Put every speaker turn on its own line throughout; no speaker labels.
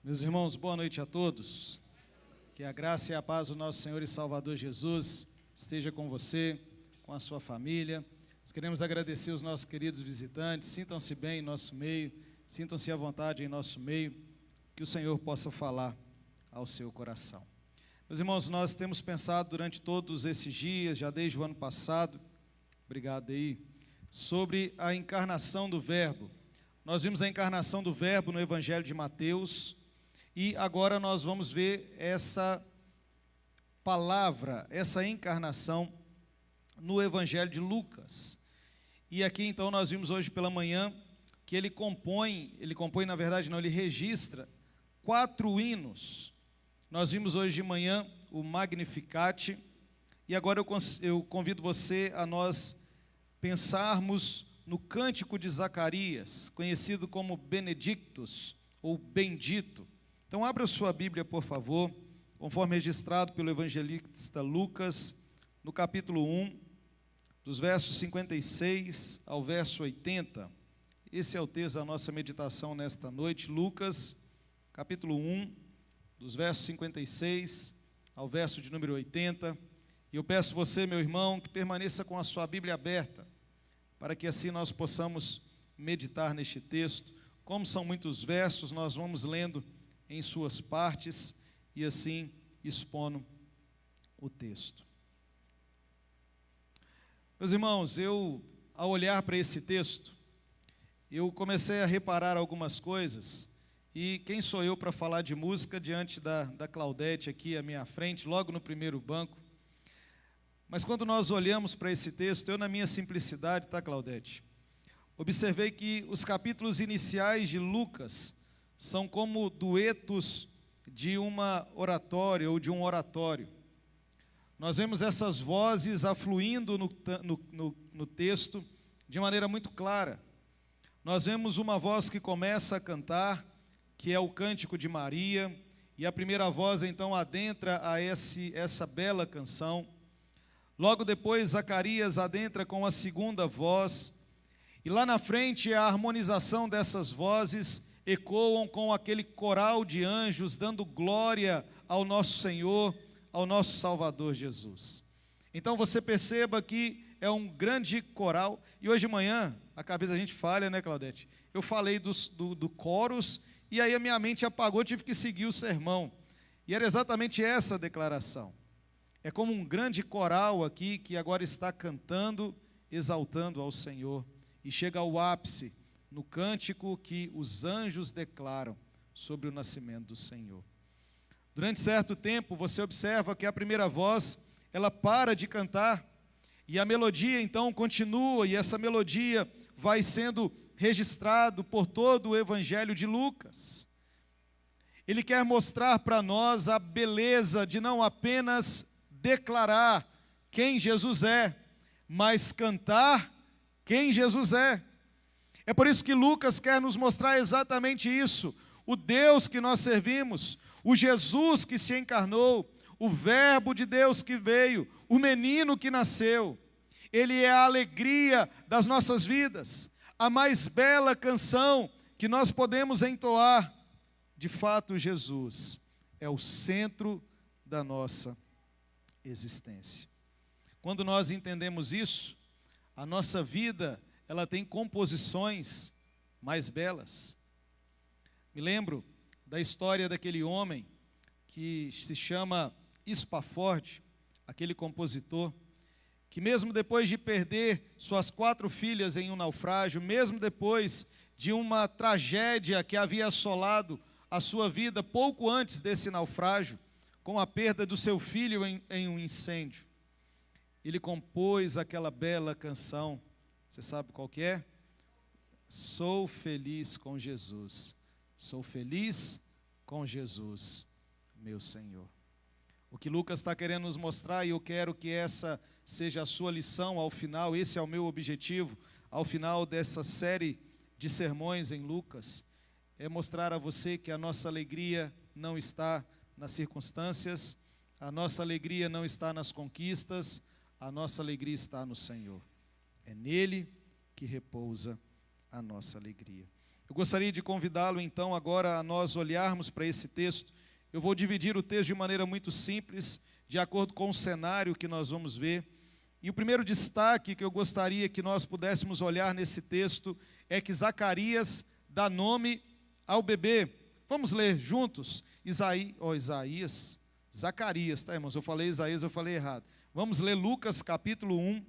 Meus irmãos, boa noite a todos. Que a graça e a paz do nosso Senhor e Salvador Jesus esteja com você, com a sua família. Nós queremos agradecer os nossos queridos visitantes. Sintam-se bem em nosso meio, sintam-se à vontade em nosso meio, que o Senhor possa falar ao seu coração. Meus irmãos, nós temos pensado durante todos esses dias, já desde o ano passado, obrigado aí, sobre a encarnação do Verbo. Nós vimos a encarnação do Verbo no Evangelho de Mateus e agora nós vamos ver essa palavra, essa encarnação no Evangelho de Lucas. E aqui então nós vimos hoje pela manhã que ele registra 4 hinos. Nós vimos hoje de manhã o Magnificat e agora eu convido você a nós pensarmos no Cântico de Zacarias, conhecido como Benedictus, ou Bendito. Então abra sua Bíblia, por favor, conforme registrado pelo evangelista Lucas, no capítulo 1, dos versos 56 ao verso 80. Esse é o texto da nossa meditação nesta noite, Lucas, capítulo 1, dos versos 56 ao verso de número 80. E eu peço você, meu irmão, que permaneça com a sua Bíblia aberta, para que assim nós possamos meditar neste texto. Como são muitos versos, nós vamos lendo em suas partes e assim expondo o texto. Meus irmãos, ao olhar para esse texto, eu comecei a reparar algumas coisas, e quem sou eu para falar de música diante da Claudete aqui à minha frente, logo no primeiro banco? Mas quando nós olhamos para esse texto, eu na minha simplicidade, tá, Claudete? Observei que os capítulos iniciais de Lucas são como duetos de uma oratória ou de um oratório. Nós vemos essas vozes afluindo no texto de maneira muito clara. Nós vemos uma voz que começa a cantar, que é o Cântico de Maria, e a primeira voz então adentra a essa bela canção. Logo depois, Zacarias adentra com a segunda voz, e lá na frente a harmonização dessas vozes ecoam com aquele coral de anjos, dando glória ao nosso Senhor, ao nosso Salvador Jesus. Então você perceba que é um grande coral, e hoje de manhã, a cabeça a gente falha, né, Claudete? Eu falei do coros, e aí a minha mente apagou, tive que seguir o sermão, e era exatamente essa a declaração. É como um grande coral aqui que agora está cantando, exaltando ao Senhor. E chega ao ápice no cântico que os anjos declaram sobre o nascimento do Senhor. Durante certo tempo, você observa que a primeira voz, ela para de cantar. E a melodia então continua, e essa melodia vai sendo registrado por todo o Evangelho de Lucas. Ele quer mostrar para nós a beleza de não apenas declarar quem Jesus é, mas cantar quem Jesus é. É por isso que Lucas quer nos mostrar exatamente isso, o Deus que nós servimos, o Jesus que se encarnou, o Verbo de Deus que veio, o menino que nasceu. Ele é a alegria das nossas vidas, a mais bela canção que nós podemos entoar. De fato, Jesus é o centro da nossa existência. Quando nós entendemos isso, a nossa vida, ela tem composições mais belas. Me lembro da história daquele homem que se chama Spafford, aquele compositor, que mesmo depois de perder suas 4 filhas em um naufrágio, mesmo depois de uma tragédia que havia assolado a sua vida pouco antes desse naufrágio, com a perda do seu filho em um incêndio, ele compôs aquela bela canção. Você sabe qual que é? Sou feliz com Jesus, sou feliz com Jesus, meu Senhor. O que Lucas está querendo nos mostrar, e eu quero que essa seja a sua lição ao final, esse é o meu objetivo, ao final dessa série de sermões em Lucas, é mostrar a você que a nossa alegria não está nas circunstâncias, a nossa alegria não está nas conquistas, a nossa alegria está no Senhor. É nele que repousa a nossa alegria. Eu gostaria de convidá-lo então agora a nós olharmos para esse texto. Eu vou dividir o texto de maneira muito simples, de acordo com o cenário que nós vamos ver. E o primeiro destaque que eu gostaria que nós pudéssemos olhar nesse texto é que Zacarias dá nome ao bebê. Vamos ler juntos? Zacarias, tá, irmãos? Eu falei Isaías, eu falei errado. Vamos ler Lucas capítulo 1,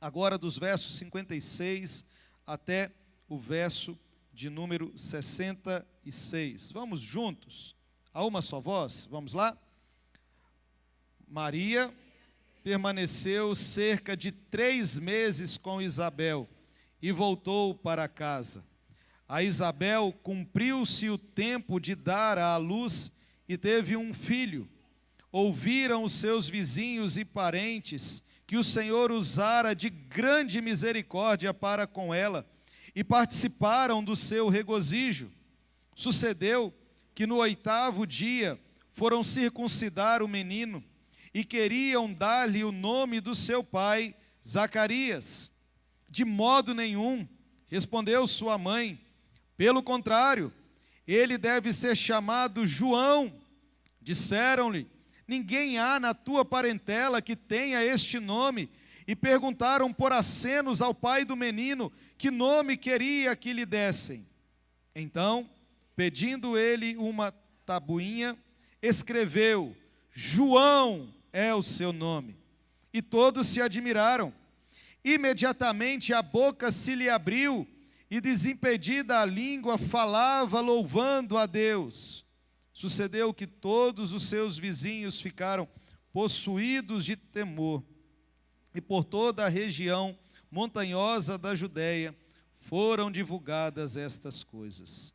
agora dos versos 56 até o verso de número 66. Vamos juntos, a uma só voz, vamos lá? Maria permaneceu cerca de 3 meses com Isabel e voltou para casa. A Isabel cumpriu-se o tempo de dar à luz e teve um filho. Ouviram os seus vizinhos e parentes que o Senhor usara de grande misericórdia para com ela e participaram do seu regozijo. Sucedeu que no 8º dia foram circuncidar o menino e queriam dar-lhe o nome do seu pai, Zacarias. De modo nenhum, respondeu sua mãe. Pelo contrário, ele deve ser chamado João. Disseram-lhe: ninguém há na tua parentela que tenha este nome. E perguntaram por acenos ao pai do menino que nome queria que lhe dessem. Então, pedindo ele uma tabuinha, escreveu: João é o seu nome. E todos se admiraram. Imediatamente a boca se lhe abriu e, desimpedida a língua, falava louvando a Deus. Sucedeu que todos os seus vizinhos ficaram possuídos de temor. E por toda a região montanhosa da Judéia foram divulgadas estas coisas.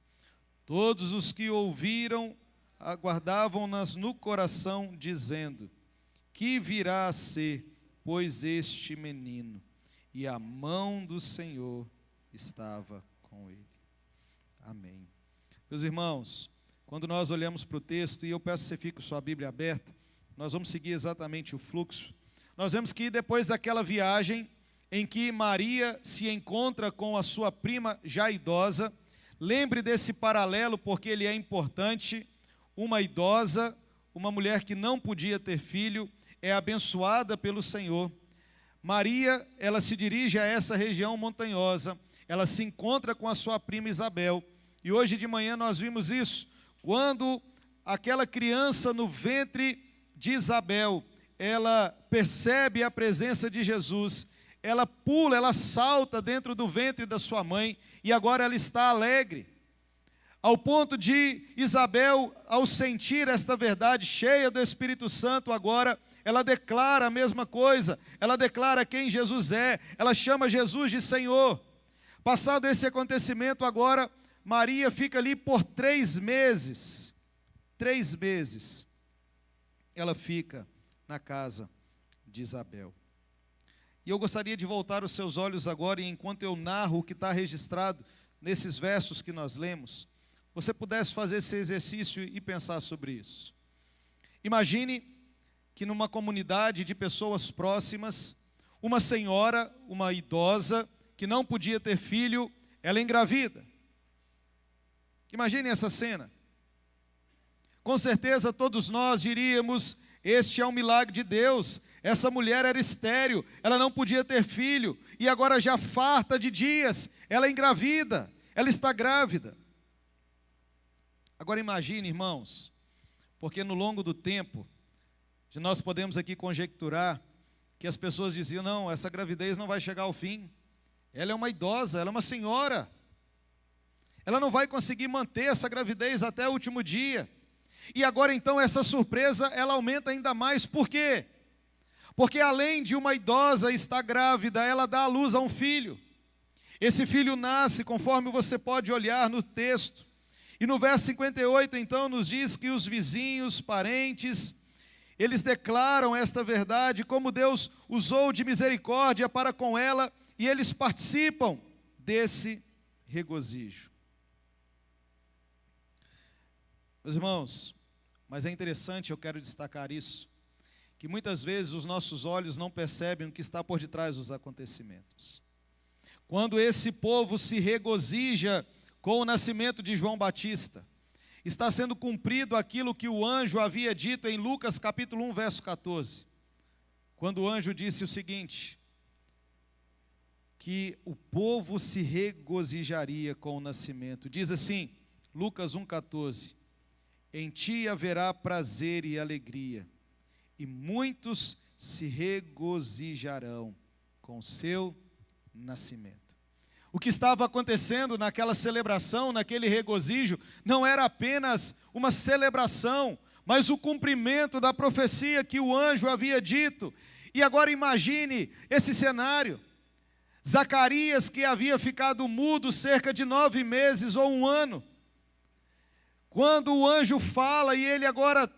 Todos os que ouviram aguardavam-nas no coração, dizendo: que virá a ser, pois, este menino? E a mão do Senhor estava com ele. Amém. Meus irmãos, quando nós olhamos para o texto, e eu peço que você fique com sua Bíblia aberta, nós vamos seguir exatamente o fluxo. Nós vemos que depois daquela viagem em que Maria se encontra com a sua prima já idosa, lembre desse paralelo porque ele é importante. Uma idosa, uma mulher que não podia ter filho, é abençoada pelo Senhor. Maria, ela se dirige a essa região montanhosa, ela se encontra com a sua prima Isabel, e hoje de manhã nós vimos isso, quando aquela criança no ventre de Isabel, ela percebe a presença de Jesus, ela pula, ela salta dentro do ventre da sua mãe, e agora ela está alegre, ao ponto de Isabel, ao sentir esta verdade, cheia do Espírito Santo agora, ela declara a mesma coisa, ela declara quem Jesus é, ela chama Jesus de Senhor. Passado esse acontecimento agora, Maria fica ali por 3 meses, 3 meses, ela fica na casa de Isabel. E eu gostaria de voltar os seus olhos agora, e enquanto eu narro o que está registrado nesses versos que nós lemos, você pudesse fazer esse exercício e pensar sobre isso. Imagine que numa comunidade de pessoas próximas, uma senhora, uma idosa, que não podia ter filho, ela engravida. Imagine essa cena. Com certeza todos nós diríamos: este é um milagre de Deus. Essa mulher era estéril, ela não podia ter filho, e agora já farta de dias, ela engravida, ela está grávida. Agora imagine, irmãos, porque no longo do tempo, nós podemos aqui conjecturar que as pessoas diziam: não, essa gravidez não vai chegar ao fim, ela é uma idosa, ela é uma senhora, ela não vai conseguir manter essa gravidez até o último dia. E agora então essa surpresa, ela aumenta ainda mais. Por quê? Porque além de uma idosa estar grávida, ela dá à luz a um filho. Esse filho nasce, conforme você pode olhar no texto, e no verso 58 então nos diz que os vizinhos, parentes, eles declaram esta verdade, como Deus usou de misericórdia para com ela, e eles participam desse regozijo. Meus irmãos, mas é interessante, eu quero destacar isso, que muitas vezes os nossos olhos não percebem o que está por detrás dos acontecimentos. Quando esse povo se regozija com o nascimento de João Batista, está sendo cumprido aquilo que o anjo havia dito em Lucas capítulo 1, verso 14. Quando o anjo disse o seguinte, que o povo se regozijaria com o nascimento. Diz assim, Lucas 1,14, em ti haverá prazer e alegria, e muitos se regozijarão com o seu nascimento. O que estava acontecendo naquela celebração, naquele regozijo, não era apenas uma celebração, mas o cumprimento da profecia que o anjo havia dito. E agora imagine esse cenário. Zacarias, que havia ficado mudo cerca de 9 meses ou 1 ano, quando o anjo fala e ele agora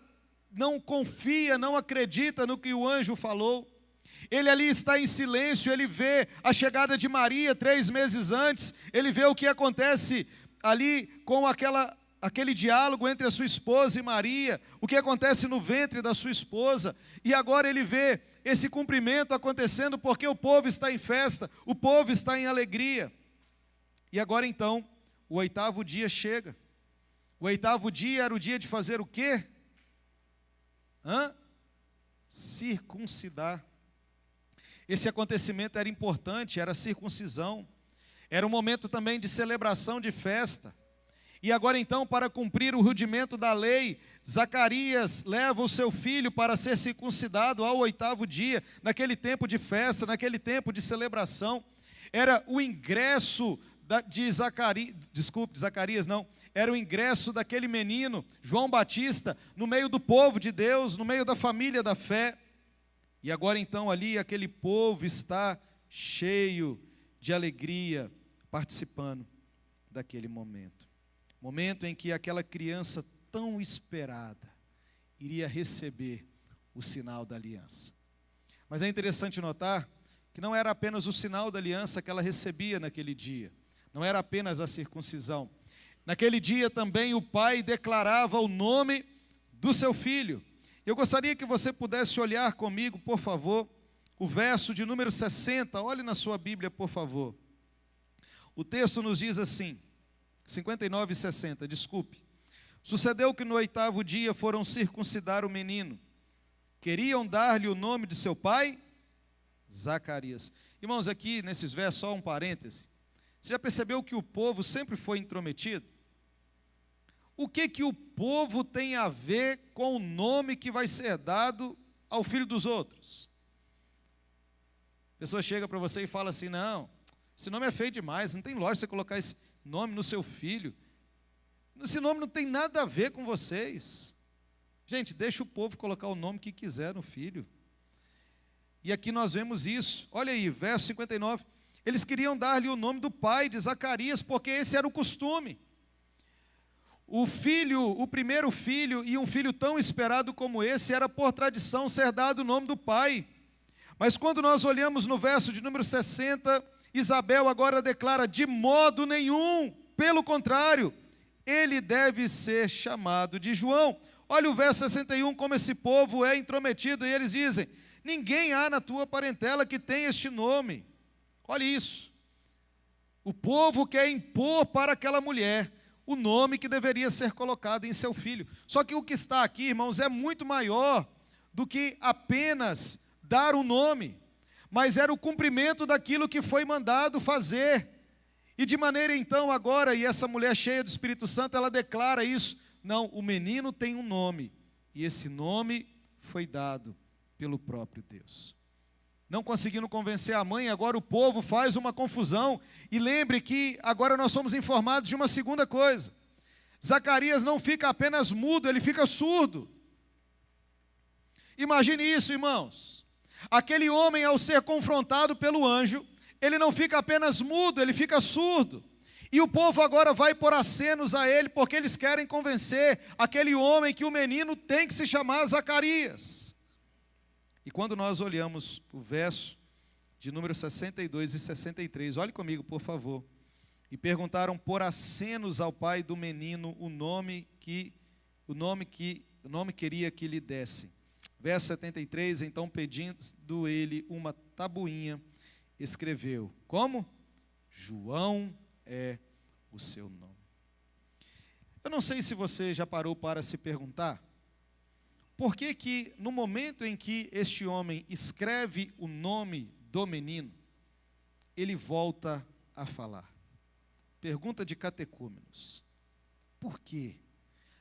não confia, não acredita no que o anjo falou, ele ali está em silêncio, ele vê a chegada de Maria 3 meses antes, ele vê o que acontece ali com aquele diálogo entre a sua esposa e Maria, o que acontece no ventre da sua esposa, e agora ele vê esse cumprimento acontecendo porque o povo está em festa, o povo está em alegria. E agora então, o 8º dia chega. O 8º dia era o dia de fazer o quê? Circuncidar. Esse acontecimento era importante, era a circuncisão. Era um momento também de celebração, de festa. E agora então, para cumprir o rudimento da lei, Zacarias leva o seu filho para ser circuncidado ao 8º dia, naquele tempo de festa, naquele tempo de celebração. Era o ingresso de Zacarias, era o ingresso daquele menino, João Batista, no meio do povo de Deus, no meio da família da fé. E agora então ali aquele povo está cheio de alegria, participando daquele momento. Momento em que aquela criança tão esperada iria receber o sinal da aliança. Mas é interessante notar que não era apenas o sinal da aliança que ela recebia naquele dia, não era apenas a circuncisão. Naquele dia também o pai declarava o nome do seu filho. Eu gostaria que você pudesse olhar comigo, por favor, o verso de número 60, olhe na sua Bíblia, por favor. O texto nos diz assim, 59 e 60, desculpe. Sucedeu que no 8º dia foram circuncidar o menino. Queriam dar-lhe o nome de seu pai? Zacarias. Irmãos, aqui nesses versos, só um parêntese. Você já percebeu que o povo sempre foi intrometido? O que o povo tem a ver com o nome que vai ser dado ao filho dos outros? A pessoa chega para você e fala assim, não, esse nome é feio demais, não tem lógica você colocar esse nome no seu filho. Esse nome não tem nada a ver com vocês. Gente, deixa o povo colocar o nome que quiser no filho. E aqui nós vemos isso. Olha aí, verso 59. Eles queriam dar-lhe o nome do pai de Zacarias, porque esse era o costume. O primeiro filho, e um filho tão esperado como esse, era por tradição ser dado o nome do pai. Mas quando nós olhamos no verso de número 60, Isabel agora declara, de modo nenhum, pelo contrário, ele deve ser chamado de João. Olha o verso 61, como esse povo é intrometido, e eles dizem, ninguém há na tua parentela que tenha este nome. Olha isso. O povo quer impor para aquela mulher o nome que deveria ser colocado em seu filho. Só que o que está aqui, irmãos, é muito maior do que apenas dar um nome, mas era o cumprimento daquilo que foi mandado fazer. E de maneira então agora, e essa mulher cheia do Espírito Santo, ela declara isso, não, o menino tem um nome, e esse nome foi dado pelo próprio Deus. Não conseguindo convencer a mãe, agora o povo faz uma confusão, e lembre que agora nós somos informados de uma segunda coisa. Zacarias não fica apenas mudo, ele fica surdo. Imagine isso, irmãos. Aquele homem, ao ser confrontado pelo anjo, ele não fica apenas mudo, ele fica surdo. E o povo agora vai pôr acenos a ele, porque eles querem convencer aquele homem que o menino tem que se chamar Zacarias. E quando nós olhamos o verso de número 62 e 63, olhe comigo, por favor. E perguntaram por acenos ao pai do menino o nome queria que lhe desse. Verso 73, então pedindo ele uma tabuinha, escreveu, como? João é o seu nome. Eu não sei se você já parou para se perguntar, por que que no momento em que este homem escreve o nome do menino, ele volta a falar? Pergunta de catecúmenos. Por quê?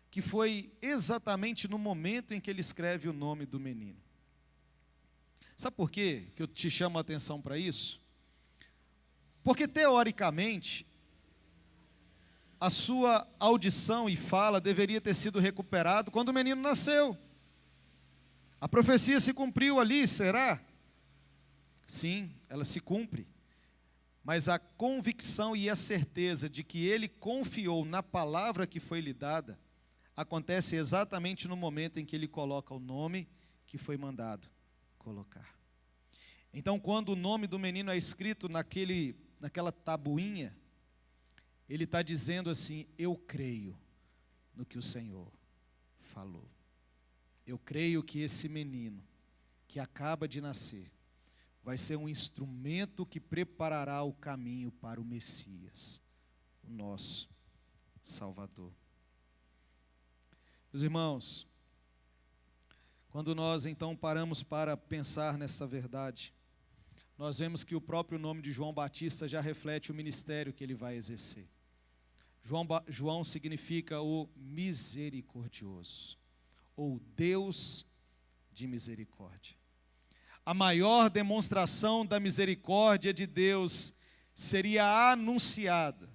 Que foi exatamente no momento em que ele escreve o nome do menino. Sabe por quê que eu te chamo a atenção para isso? Porque teoricamente, a sua audição e fala deveria ter sido recuperado quando o menino nasceu. A profecia se cumpriu ali, será? Sim, ela se cumpre. Mas a convicção e a certeza de que ele confiou na palavra que foi lhe dada, acontece exatamente no momento em que ele coloca o nome que foi mandado colocar. Então, quando o nome do menino é escrito naquela tabuinha, ele está dizendo assim: eu creio no que o Senhor falou. Eu creio que esse menino que acaba de nascer vai ser um instrumento que preparará o caminho para o Messias, o nosso Salvador. Meus irmãos, quando nós então paramos para pensar nessa verdade, nós vemos que o próprio nome de João Batista já reflete o ministério que ele vai exercer. João significa o misericordioso, ou Deus de misericórdia. A maior demonstração da misericórdia de Deus seria anunciada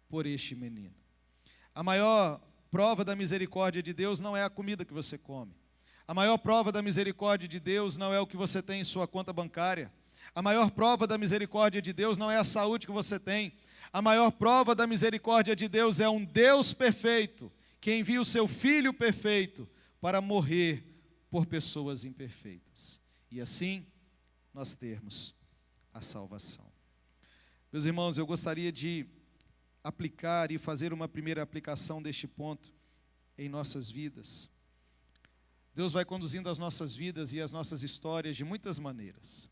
por este menino. A maior prova da misericórdia de Deus não é a comida que você come. A maior prova da misericórdia de Deus não é o que você tem em sua conta bancária. A maior prova da misericórdia de Deus não é a saúde que você tem. A maior prova da misericórdia de Deus é um Deus perfeito, que envia o seu Filho perfeito para morrer por pessoas imperfeitas. E assim, nós termos a salvação. Meus irmãos, eu gostaria de aplicar e fazer uma primeira aplicação deste ponto em nossas vidas. Deus vai conduzindo as nossas vidas e as nossas histórias de muitas maneiras.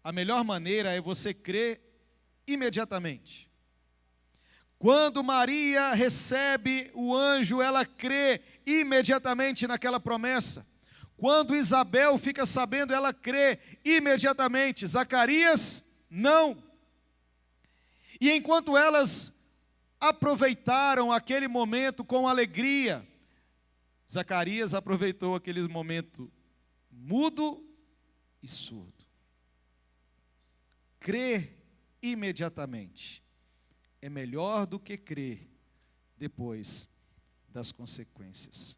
A melhor maneira é você crer imediatamente. Quando Maria recebe o anjo, ela crê imediatamente naquela promessa. Quando Isabel fica sabendo, ela crê imediatamente. Zacarias, não. E enquanto elas aproveitaram aquele momento com alegria, Zacarias aproveitou aquele momento mudo e surdo. Crer imediatamente é melhor do que crer depois das consequências.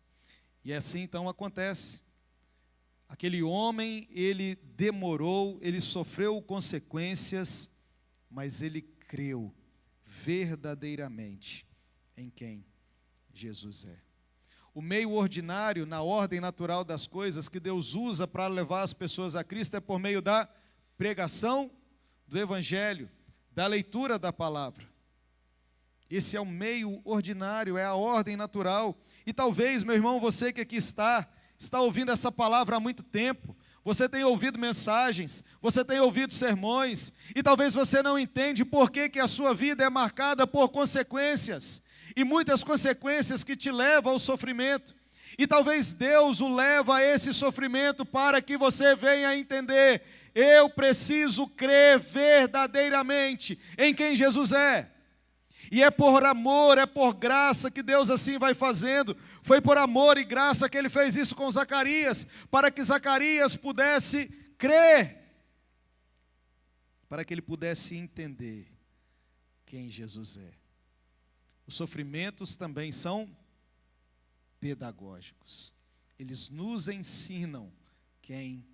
E assim então acontece. Aquele homem, ele demorou, ele sofreu consequências, mas ele creu verdadeiramente em quem Jesus é. O meio ordinário, na ordem natural das coisas, que Deus usa para levar as pessoas a Cristo é por meio da pregação do Evangelho, da leitura da palavra. Esse é o meio ordinário, é a ordem natural. E talvez, meu irmão, você que aqui está ouvindo essa palavra há muito tempo, você tem ouvido mensagens, você tem ouvido sermões, e talvez você não entende por que a sua vida é marcada por consequências, e muitas consequências que te levam ao sofrimento, e talvez Deus o leva a esse sofrimento para que você venha entender: eu preciso crer verdadeiramente em quem Jesus é. E é por amor, é por graça que Deus assim vai fazendo. Foi por amor e graça que Ele fez isso com Zacarias, para que Zacarias pudesse crer, para que ele pudesse entender quem Jesus é. Os sofrimentos também são pedagógicos. Eles nos ensinam quem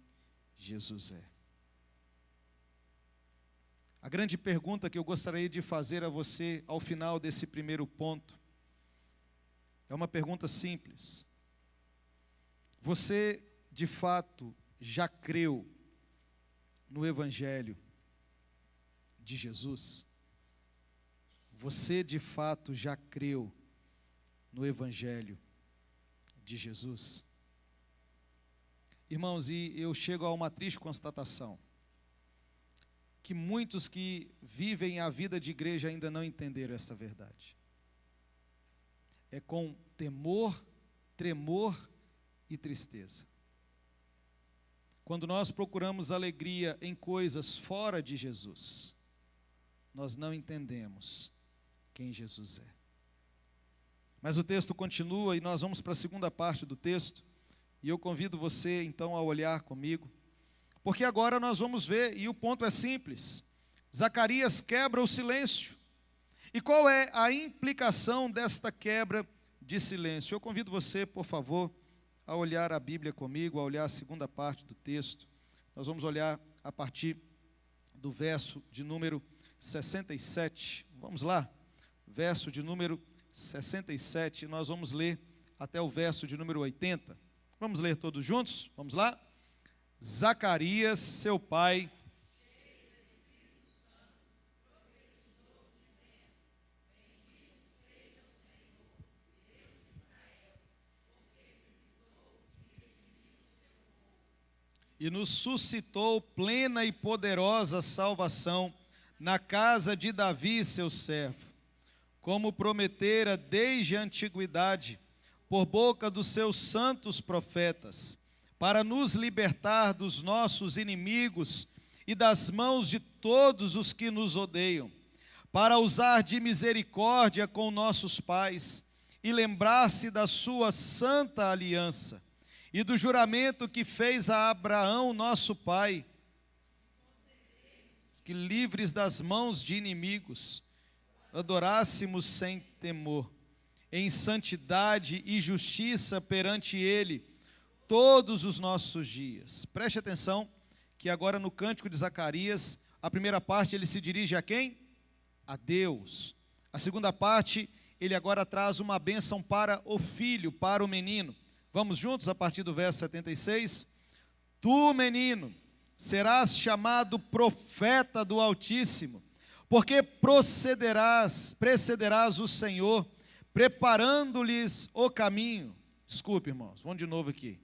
Jesus é. A grande pergunta que eu gostaria de fazer a você ao final desse primeiro ponto é uma pergunta simples. Você, de fato, já creu no Evangelho de Jesus? Você, de fato, já creu no Evangelho de Jesus? Irmãos, e eu chego a uma triste constatação: que muitos que vivem a vida de igreja ainda não entenderam esta verdade. é com temor, tremor e tristeza. Quando nós procuramos alegria em coisas fora de Jesus, nós não entendemos quem Jesus é. Mas o texto continua e nós vamos para a segunda parte do texto, e eu convido você então a olhar comigo, porque agora nós vamos ver, e o ponto é simples: Zacarias quebra o silêncio. E qual é a implicação desta quebra de silêncio? Eu convido você, por favor, a olhar a Bíblia comigo, a olhar a segunda parte do texto. Nós vamos olhar a partir do verso de número 67. Vamos lá? Verso de número 67, nós vamos ler até o verso de número 80. Vamos ler todos juntos? Vamos lá? Zacarias, seu pai, e nos suscitou plena e poderosa salvação na casa de Davi, seu servo, como prometera desde a antiguidade, por boca dos seus santos profetas, para nos libertar dos nossos inimigos e das mãos de todos os que nos odeiam, para usar de misericórdia com nossos pais e lembrar-se da sua santa aliança e do juramento que fez a Abraão, nosso pai, que livres das mãos de inimigos, adorássemos sem temor, em santidade e justiça perante Ele, todos os nossos dias. Preste atenção que agora no cântico de Zacarias, a primeira parte ele se dirige a quem? A Deus. A segunda parte, ele agora traz uma bênção para o filho, para o menino. Vamos juntos a partir do verso 76? Tu, menino, serás chamado profeta do Altíssimo, porque precederás o Senhor, preparando-lhes o caminho. Desculpe, irmãos, vamos de novo aqui.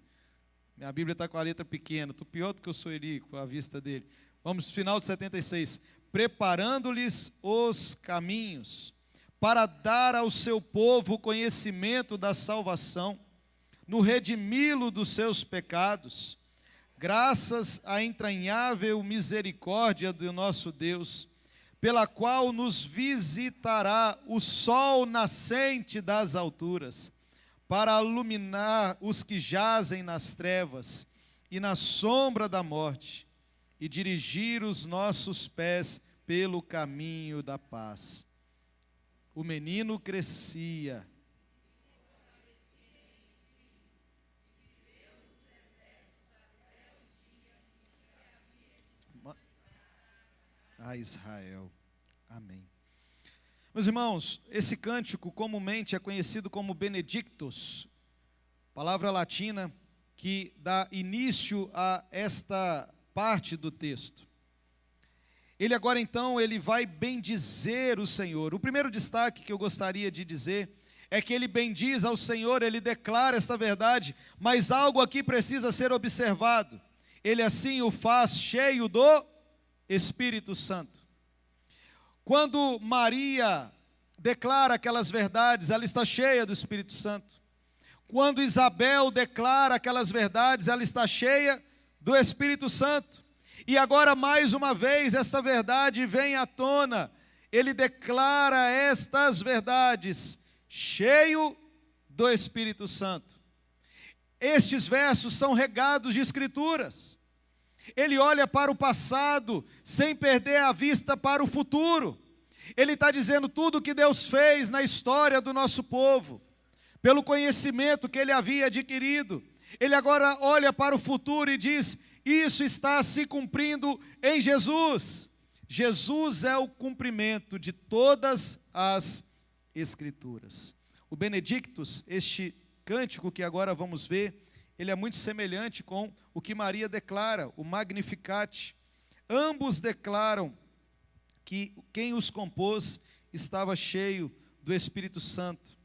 Minha Bíblia está com a letra pequena, estou pior do que eu sou ali com a vista dele. Vamos, final de 76. Preparando-lhes os caminhos, para dar ao seu povo o conhecimento da salvação, no redimi-lo dos seus pecados, graças à entranhável misericórdia do nosso Deus, pela qual nos visitará o sol nascente das alturas, para iluminar os que jazem nas trevas e na sombra da morte, e dirigir os nossos pés pelo caminho da paz. O menino crescia, a Israel. Amém. Meus irmãos, esse cântico comumente é conhecido como Benedictus, palavra latina que dá início a esta parte do texto. Ele agora então, ele vai bendizer o Senhor. O primeiro destaque que eu gostaria de dizer é que ele bendiz ao Senhor, ele declara esta verdade, mas algo aqui precisa ser observado. Ele assim o faz cheio do Espírito Santo. Quando Maria declara aquelas verdades, ela está cheia do Espírito Santo. Quando Isabel declara aquelas verdades, ela está cheia do Espírito Santo. E agora mais uma vez esta verdade vem à tona. Ele declara estas verdades, cheio do Espírito Santo. Estes versos são regados de escrituras. Ele olha para o passado, sem perder a vista para o futuro. Ele está dizendo tudo o que Deus fez na história do nosso povo, pelo conhecimento que ele havia adquirido. Ele agora olha para o futuro e diz, isso está se cumprindo em Jesus. Jesus é o cumprimento de todas as Escrituras. O Benedictus, este cântico que agora vamos ver, ele é muito semelhante com o que Maria declara, o Magnificat. Ambos declaram que quem os compôs estava cheio do Espírito Santo.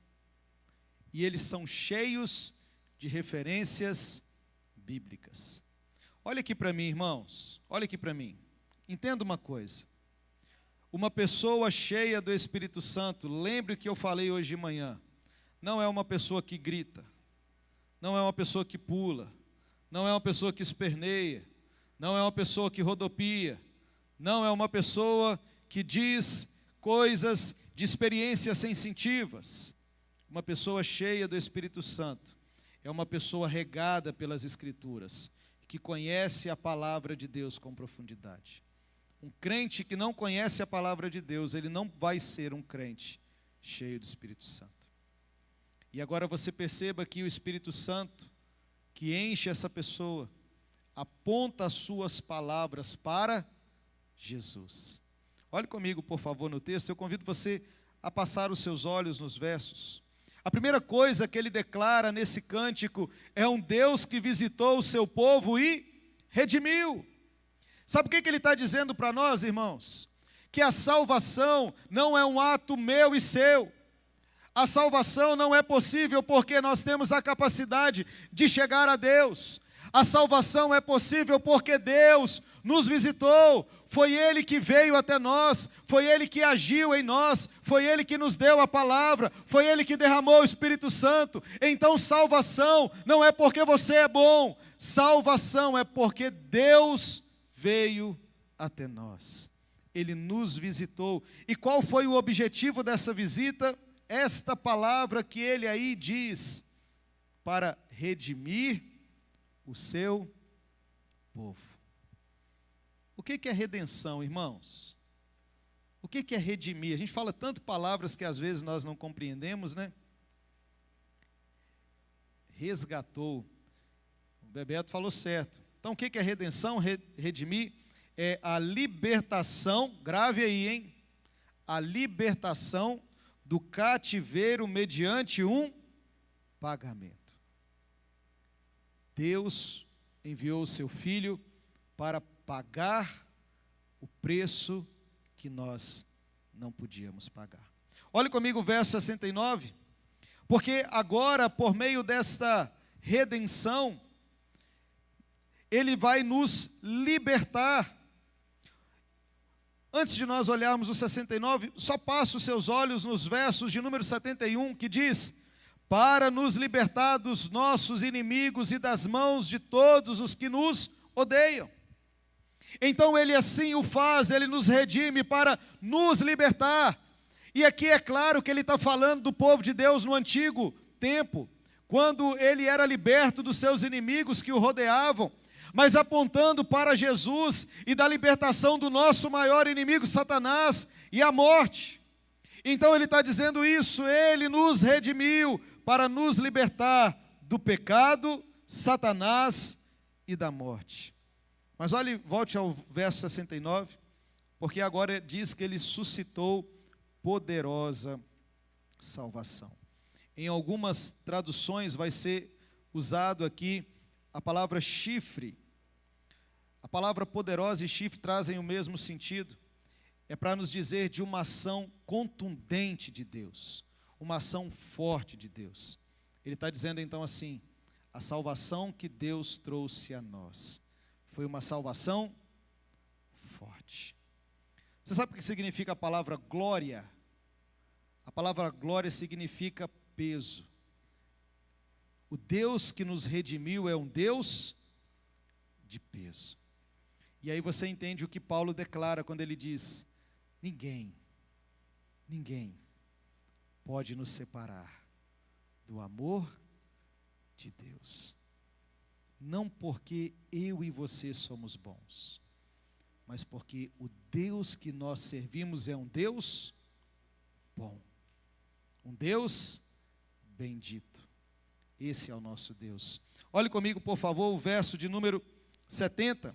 E eles são cheios de referências bíblicas. Olha aqui para mim, irmãos, olha aqui para mim. Entenda uma coisa. Uma pessoa cheia do Espírito Santo, lembre o que eu falei hoje de manhã, não é uma pessoa que grita, não é uma pessoa que pula, não é uma pessoa que esperneia, não é uma pessoa que rodopia, não é uma pessoa que diz coisas de experiências sensitivas. Uma pessoa cheia do Espírito Santo é uma pessoa regada pelas Escrituras, que conhece a palavra de Deus com profundidade. Um crente que não conhece a palavra de Deus, ele não vai ser um crente cheio do Espírito Santo. E agora você perceba que o Espírito Santo, que enche essa pessoa, aponta as suas palavras para Jesus. Olhe comigo, por favor, no texto. Eu convido você a passar os seus olhos nos versos. A primeira coisa que ele declara nesse cântico é um Deus que visitou o seu povo e redimiu. Sabe o que ele está dizendo para nós, irmãos? Que a salvação não é um ato meu e seu. A salvação não é possível porque nós temos a capacidade de chegar a Deus. A salvação é possível porque Deus nos visitou, foi Ele que veio até nós, foi Ele que agiu em nós, foi Ele que nos deu a palavra, foi Ele que derramou o Espírito Santo. Então salvação não é porque você é bom, salvação é porque Deus veio até nós. Ele nos visitou. E qual foi o objetivo dessa visita? Esta palavra que Ele aí diz, para redimir o seu povo. O que é redenção, irmãos? O que é redimir? A gente fala tanto palavras que às vezes nós não compreendemos, né? Resgatou. O Bebeto falou certo. Então o que é redenção? Redimir é a libertação, grave aí, hein? A libertação do cativeiro mediante um pagamento. Deus enviou o seu Filho para pagar o preço que nós não podíamos pagar. Olhe comigo o verso 69, porque agora, por meio desta redenção, Ele vai nos libertar. Antes de nós olharmos o 69, só passa os seus olhos nos versos de número 71, que diz: para nos libertar dos nossos inimigos e das mãos de todos os que nos odeiam. Então Ele assim o faz, Ele nos redime para nos libertar. E aqui é claro que Ele está falando do povo de Deus no antigo tempo, quando ele era liberto dos seus inimigos que o rodeavam, mas apontando para Jesus e da libertação do nosso maior inimigo, Satanás, e a morte. Então Ele está dizendo isso, Ele nos redimiu para nos libertar do pecado, Satanás e da morte. Mas olhe, volte ao verso 69, porque agora diz que Ele suscitou poderosa salvação. Em algumas traduções vai ser usado aqui a palavra chifre. A palavra poderosa e chifre trazem o mesmo sentido. É para nos dizer de uma ação contundente de Deus, uma ação forte de Deus. Ele está dizendo então assim, a salvação que Deus trouxe a nós foi uma salvação forte. Você sabe o que significa a palavra glória? A palavra glória significa peso. O Deus que nos redimiu é um Deus de peso. E aí você entende o que Paulo declara quando ele diz: ninguém pode nos separar do amor de Deus. Não porque eu e você somos bons, mas porque o Deus que nós servimos é um Deus bom, um Deus bendito. Esse é o nosso Deus. Olhe comigo, por favor, o verso de número 70,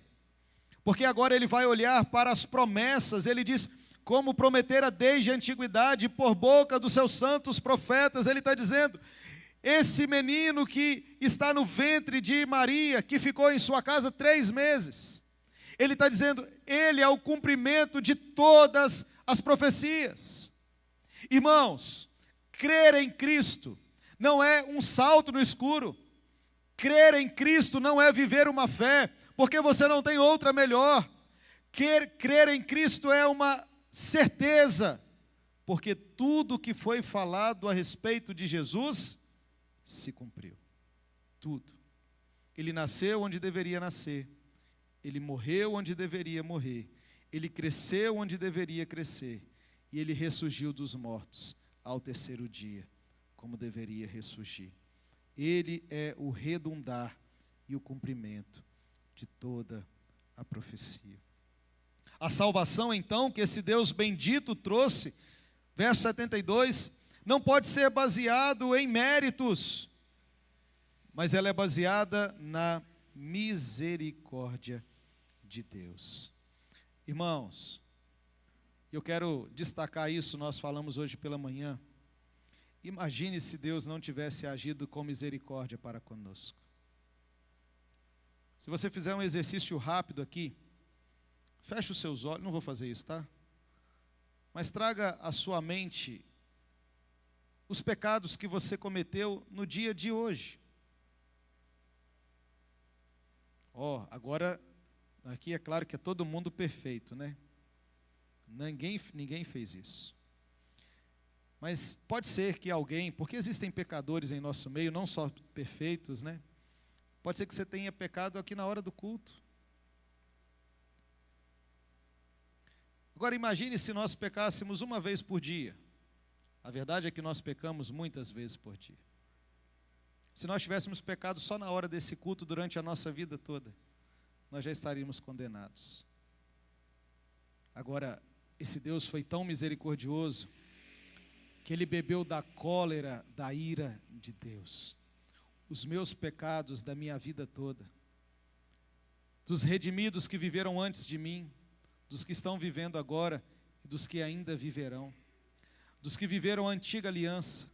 porque agora ele vai olhar para as promessas. Ele diz: como prometera desde a antiguidade por boca dos seus santos profetas. Ele está dizendo, esse menino que está no ventre de Maria, que ficou em sua casa 3 meses, ele está dizendo, ele é o cumprimento de todas as profecias. Irmãos, crer em Cristo não é um salto no escuro. Crer em Cristo não é viver uma fé, porque você não tem outra melhor. Crer em Cristo é uma certeza porque tudo que foi falado a respeito de Jesus se cumpriu. Tudo. Ele nasceu onde deveria nascer, ele morreu onde deveria morrer, ele cresceu onde deveria crescer, e ele ressurgiu dos mortos ao terceiro dia, como deveria ressurgir. Ele é o redundar e o cumprimento de toda a profecia. A salvação, então, que esse Deus bendito trouxe, verso 72, não pode ser baseado em méritos, mas ela é baseada na misericórdia de Deus. Irmãos, eu quero destacar isso, nós falamos hoje pela manhã. Imagine se Deus não tivesse agido com misericórdia para conosco. Se você fizer um exercício rápido aqui, feche os seus olhos, não vou fazer isso, tá? Mas traga à sua mente os pecados que você cometeu no dia de hoje. Agora, aqui é claro que é todo mundo perfeito, né? Ninguém fez isso. Mas pode ser que alguém, porque existem pecadores em nosso meio, não só perfeitos, né? Pode ser que você tenha pecado aqui na hora do culto. Agora imagine se nós pecássemos uma vez por dia. A verdade é que nós pecamos muitas vezes por dia. Se nós tivéssemos pecado só na hora desse culto durante a nossa vida toda, nós já estaríamos condenados. Agora, esse Deus foi tão misericordioso que Ele bebeu da cólera, da ira de Deus. Os meus pecados da minha vida toda, dos redimidos que viveram antes de mim, dos que estão vivendo agora e dos que ainda viverão, dos que viveram a antiga aliança.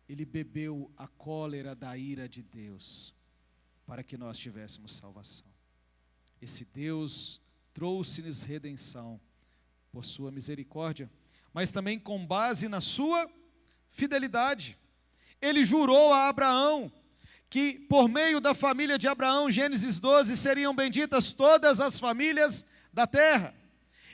Ele bebeu a cólera da ira de Deus para que nós tivéssemos salvação. Esse Deus trouxe-nos redenção por sua misericórdia, mas também com base na sua fidelidade. Ele jurou a Abraão que por meio da família de Abraão, Gênesis 12, seriam benditas todas as famílias da terra.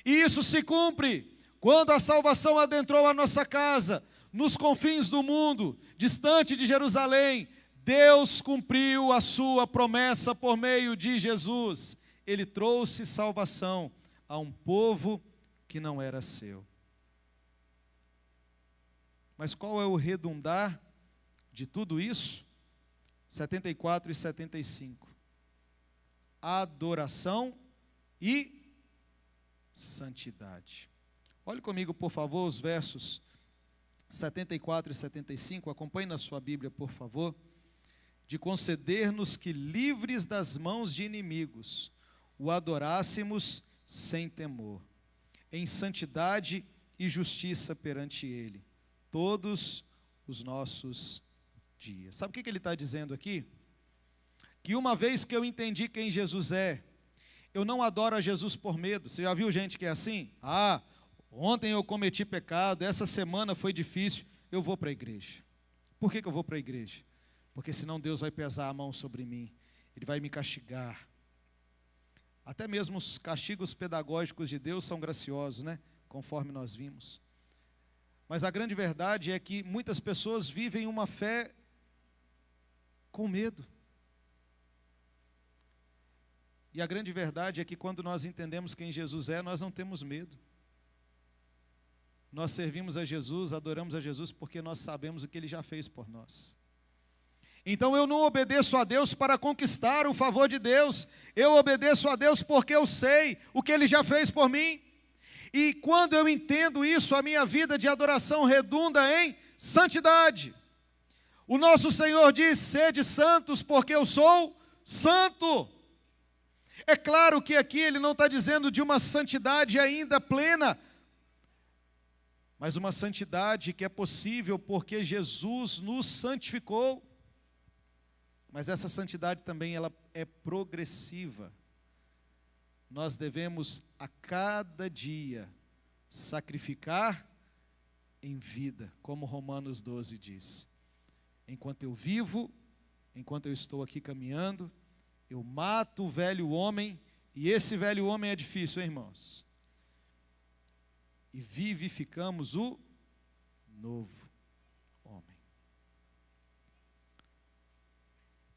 E isso se cumpre quando a salvação adentrou a nossa casa, nos confins do mundo, distante de Jerusalém. Deus cumpriu a sua promessa por meio de Jesus. Ele trouxe salvação a um povo que não era seu. Mas qual é o redundar de tudo isso? 74 e 75. Adoração e santidade. Olhe comigo, por favor, os versos 74 e 75. Acompanhe na sua Bíblia, por favor. De conceder-nos que, livres das mãos de inimigos, o adorássemos sem temor, em santidade e justiça perante Ele, todos os nossos dias. Sabe o que ele está dizendo aqui? Que uma vez que eu entendi quem Jesus é, eu não adoro a Jesus por medo. Você já viu gente que é assim? Ontem eu cometi pecado, essa semana foi difícil, eu vou para a igreja. Por que eu vou para a igreja? Porque senão Deus vai pesar a mão sobre mim, Ele vai me castigar. Até mesmo os castigos pedagógicos de Deus são graciosos, né? Conforme nós vimos. Mas a grande verdade é que muitas pessoas vivem uma fé com medo. E a grande verdade é que quando nós entendemos quem Jesus é, nós não temos medo. Nós servimos a Jesus, adoramos a Jesus porque nós sabemos o que Ele já fez por nós. Então eu não obedeço a Deus para conquistar o favor de Deus, eu obedeço a Deus porque eu sei o que Ele já fez por mim. E quando eu entendo isso, a minha vida de adoração redunda em santidade. O nosso Senhor diz: sede santos porque eu sou santo. É claro que aqui Ele não está dizendo de uma santidade ainda plena, mas uma santidade que é possível porque Jesus nos santificou. Mas essa santidade também ela é progressiva. Nós devemos a cada dia sacrificar em vida, como Romanos 12 diz. Enquanto eu vivo, enquanto eu estou aqui caminhando, eu mato o velho homem, e esse velho homem é difícil, hein, irmãos? e vivificamos o novo homem.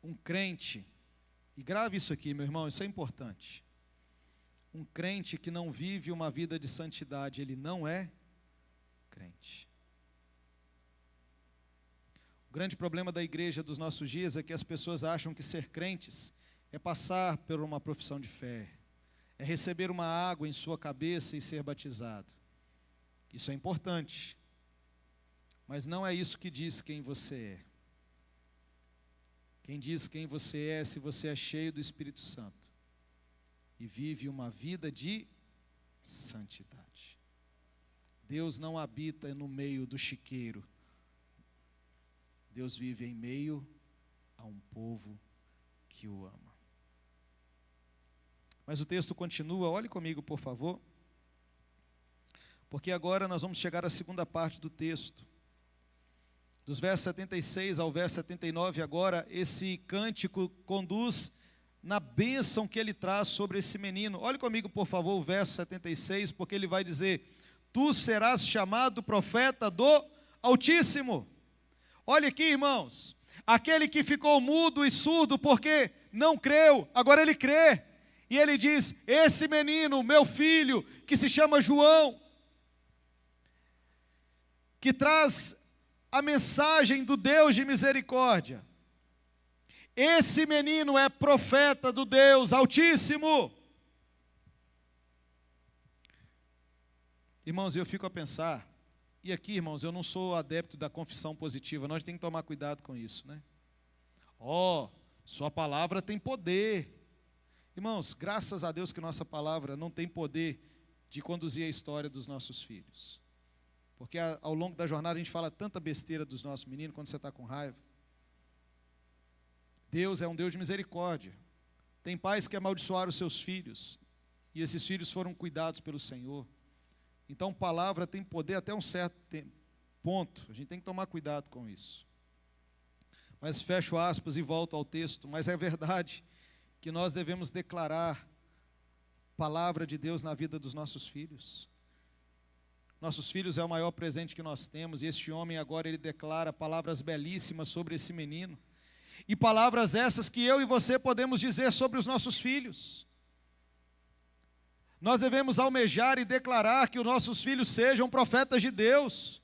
Um crente, e grave isso aqui, meu irmão, isso é importante. Um crente que não vive uma vida de santidade, ele não é crente. O grande problema da igreja dos nossos dias é que as pessoas acham que ser crentes é passar por uma profissão de fé, é receber uma água em sua cabeça e ser batizado. Isso é importante, mas não é isso que diz quem você é. Quem diz quem você é se você é cheio do Espírito Santo e vive uma vida de santidade. Deus não habita no meio do chiqueiro. Deus vive em meio a um povo que o ama. Mas o texto continua, olhe comigo, por favor, porque agora nós vamos chegar à segunda parte do texto. Dos versos 76 ao verso 79, agora, esse cântico conduz na bênção que ele traz sobre esse menino. Olhe comigo, por favor, o verso 76, porque ele vai dizer: tu serás chamado profeta do Altíssimo. Olha aqui, irmãos, aquele que ficou mudo e surdo porque não creu, agora ele crê. E ele diz: esse menino, meu filho, que se chama João, que traz a mensagem do Deus de misericórdia. Esse menino é profeta do Deus Altíssimo. Irmãos, eu fico a pensar, e aqui, irmãos, eu não sou adepto da confissão positiva, nós temos que tomar cuidado com isso, né? Sua palavra tem poder. Irmãos, graças a Deus que nossa palavra não tem poder de conduzir a história dos nossos filhos. Porque ao longo da jornada a gente fala tanta besteira dos nossos meninos quando você está com raiva. Deus é um Deus de misericórdia. Tem pais que amaldiçoaram os seus filhos, e esses filhos foram cuidados pelo Senhor. Então, palavra tem poder até um certo ponto. A gente tem que tomar cuidado com isso. Mas fecho aspas e volto ao texto. Mas é verdade que nós devemos declarar a palavra de Deus na vida dos nossos filhos. Nossos filhos é o maior presente que nós temos. E este homem agora, ele declara palavras belíssimas sobre esse menino. E palavras essas que eu e você podemos dizer sobre os nossos filhos. Nós devemos almejar e declarar que os nossos filhos sejam profetas de Deus.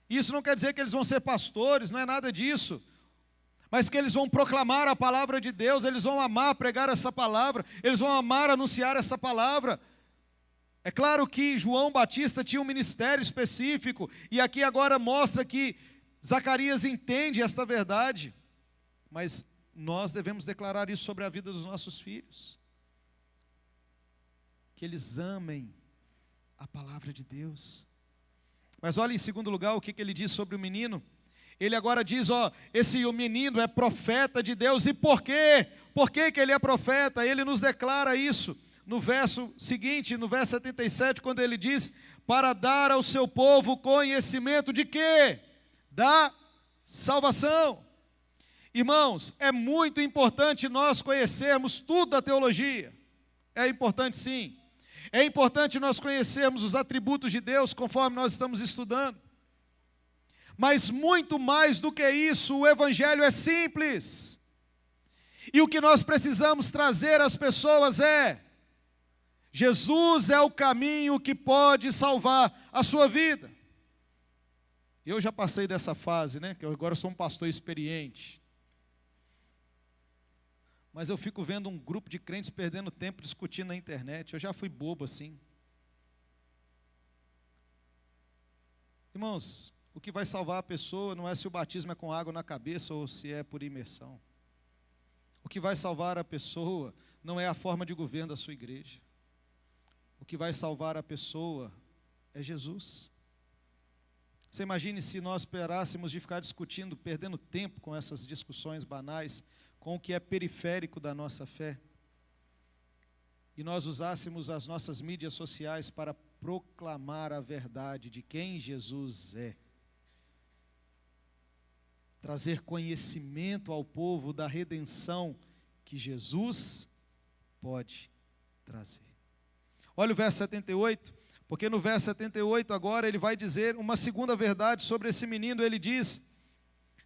Isso não quer dizer que eles vão ser pastores, não é nada disso. Mas que eles vão proclamar a palavra de Deus, eles vão amar pregar essa palavra, eles vão amar anunciar essa palavra. É claro que João Batista tinha um ministério específico, e aqui agora mostra que Zacarias entende esta verdade. Mas nós devemos declarar isso sobre a vida dos nossos filhos. Que eles amem a palavra de Deus. Mas olha em segundo lugar o que ele diz sobre o menino. Ele agora diz, esse menino é profeta de Deus. E por quê? Por que ele é profeta? Ele nos declara isso no verso seguinte, no verso 77, quando ele diz: para dar ao seu povo conhecimento de quê? Da salvação. Irmãos, é muito importante nós conhecermos tudo da teologia. É importante sim. É importante nós conhecermos os atributos de Deus conforme nós estamos estudando. Mas muito mais do que isso, o Evangelho é simples. E o que nós precisamos trazer às pessoas é: Jesus é o caminho que pode salvar a sua vida. Eu já passei dessa fase, né? Que eu agora sou um pastor experiente. Mas eu fico vendo um grupo de crentes perdendo tempo discutindo na internet. Eu já fui bobo assim. Irmãos, o que vai salvar a pessoa não é se o batismo é com água na cabeça ou se é por imersão. O que vai salvar a pessoa não é a forma de governo da sua igreja. O que vai salvar a pessoa é Jesus. Você imagine se nós esperássemos de ficar discutindo, perdendo tempo com essas discussões banais, com o que é periférico da nossa fé, e nós usássemos as nossas mídias sociais para proclamar a verdade de quem Jesus é. Trazer conhecimento ao povo da redenção que Jesus pode trazer. Olha o verso 78, Porque no verso 78 agora ele vai dizer uma segunda verdade sobre esse menino. Ele diz: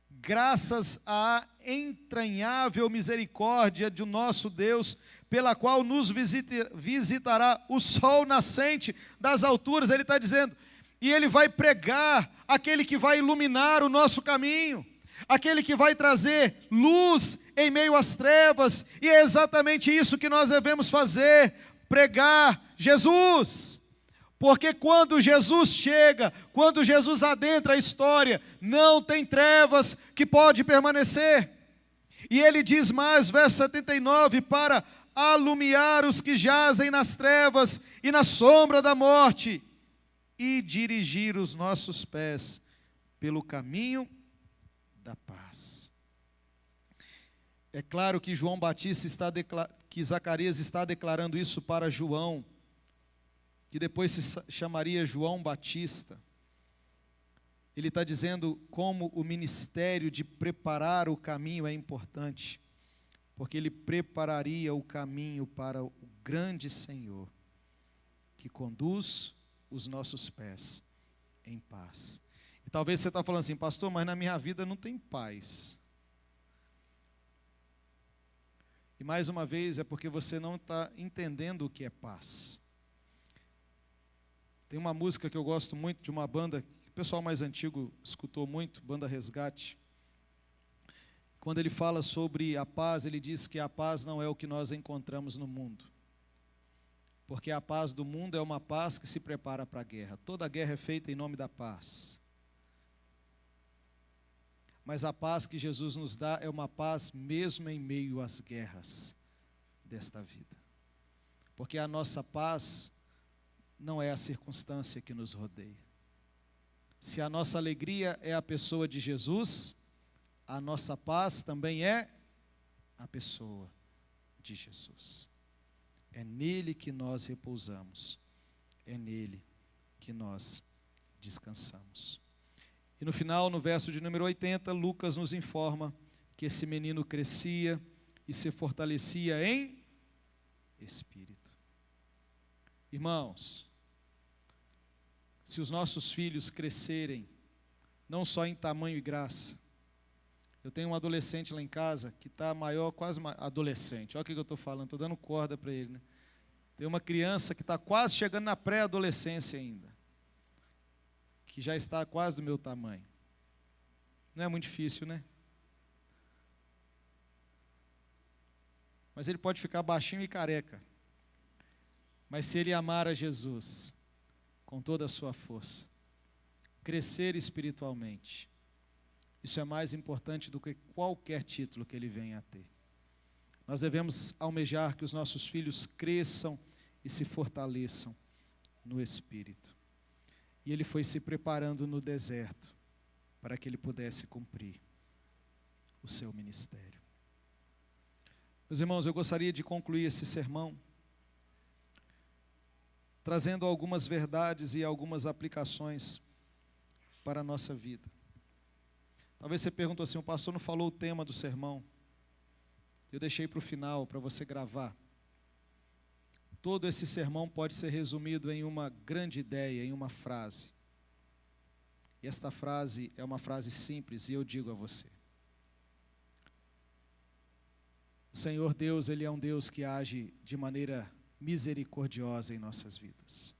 graças à entranhável misericórdia de nosso Deus, pela qual nos visitará o sol nascente das alturas. Ele está dizendo, e ele vai pregar aquele que vai iluminar o nosso caminho, aquele que vai trazer luz em meio às trevas, e é exatamente isso que nós devemos fazer, pregar Jesus. Porque quando Jesus chega, quando Jesus adentra a história, não tem trevas que pode permanecer. E ele diz mais, verso 79, para alumiar os que jazem nas trevas e na sombra da morte, e dirigir os nossos pés pelo caminho da paz. É claro que João Batista que Zacarias está declarando isso para João, que depois se chamaria João Batista. Ele está dizendo como o ministério de preparar o caminho é importante, porque ele prepararia o caminho para o grande Senhor, que conduz os nossos pés em paz. E talvez você está falando assim, pastor, mas na minha vida não tem paz. E mais uma vez é porque você não está entendendo o que é paz. Tem uma música que eu gosto muito de uma banda que o pessoal mais antigo escutou muito, Banda Resgate. Quando ele fala sobre a paz, ele diz que a paz não é o que nós encontramos no mundo. Porque a paz do mundo é uma paz que se prepara para a guerra. Toda guerra é feita em nome da paz. Mas a paz que Jesus nos dá é uma paz mesmo em meio às guerras desta vida. Porque a nossa paz não é a circunstância que nos rodeia. Se a nossa alegria é a pessoa de Jesus, a nossa paz também é a pessoa de Jesus. É nele que nós repousamos, é nele que nós descansamos. E no final, no verso de número 80, Lucas nos informa que esse menino crescia e se fortalecia em espírito. Irmãos, se os nossos filhos crescerem, não só em tamanho e graça, eu tenho um adolescente lá em casa que está maior, quase adolescente, olha o que eu estou falando, estou dando corda para ele, né? Tem uma criança que está quase chegando na pré-adolescência ainda, que já está quase do meu tamanho. Não é muito difícil, né? Mas ele pode ficar baixinho e careca. Mas se ele amar a Jesus com toda a sua força, crescer espiritualmente, isso é mais importante do que qualquer título que ele venha a ter. Nós devemos almejar que os nossos filhos cresçam e se fortaleçam no Espírito. E ele foi se preparando no deserto para que ele pudesse cumprir o seu ministério. Meus irmãos, eu gostaria de concluir esse sermão trazendo algumas verdades e algumas aplicações para a nossa vida. Talvez você pergunte assim, o pastor não falou o tema do sermão. Eu deixei para o final, para você gravar. Todo esse sermão pode ser resumido em uma grande ideia, em uma frase. E esta frase é uma frase simples, e eu digo a você. O Senhor Deus, Ele é um Deus que age de maneira misericordiosa em nossas vidas,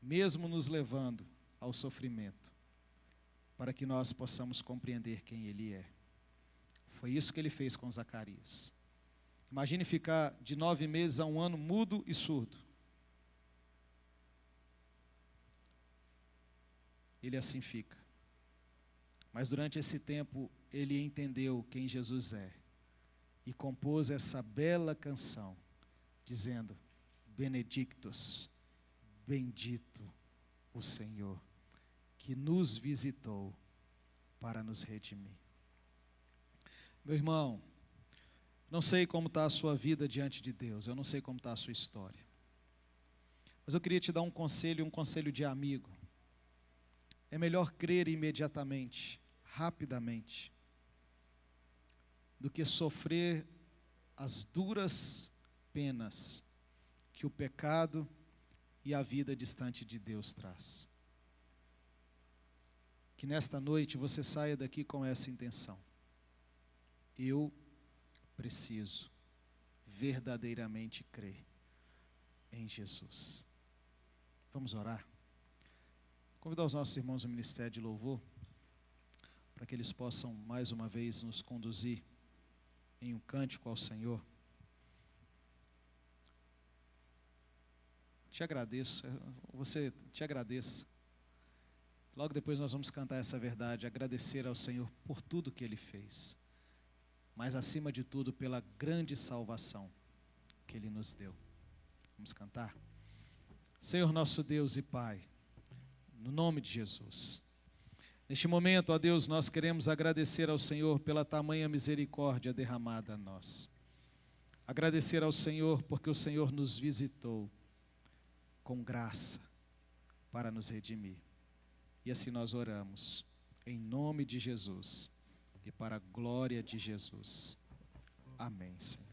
mesmo nos levando ao sofrimento, para que nós possamos compreender quem Ele é. Foi isso que Ele fez com Zacarias. Imagine ficar de 9 meses a 1 ano mudo e surdo. Ele assim fica. Mas durante esse tempo, ele entendeu quem Jesus é e compôs essa bela canção, dizendo: Benedictus, bendito o Senhor, que nos visitou para nos redimir. Meu irmão, não sei como está a sua vida diante de Deus, eu não sei como está a sua história, mas eu queria te dar um conselho de amigo. É melhor crer imediatamente, rapidamente, do que sofrer as duras penas que o pecado e a vida distante de Deus traz. Que nesta noite você saia daqui com essa intenção. Eu preciso verdadeiramente crer em Jesus. Vamos orar? Convidar os nossos irmãos do Ministério de Louvor para que eles possam mais uma vez nos conduzir em um cântico ao Senhor. Te agradeço, te agradeço. Logo depois nós vamos cantar essa verdade, agradecer ao Senhor por tudo que Ele fez, mas acima de tudo pela grande salvação que Ele nos deu. Vamos cantar? Senhor nosso Deus e Pai, no nome de Jesus, neste momento, ó Deus, nós queremos agradecer ao Senhor pela tamanha misericórdia derramada a nós. Agradecer ao Senhor porque o Senhor nos visitou com graça para nos redimir. E assim nós oramos, em nome de Jesus e para a glória de Jesus. Amém, Senhor.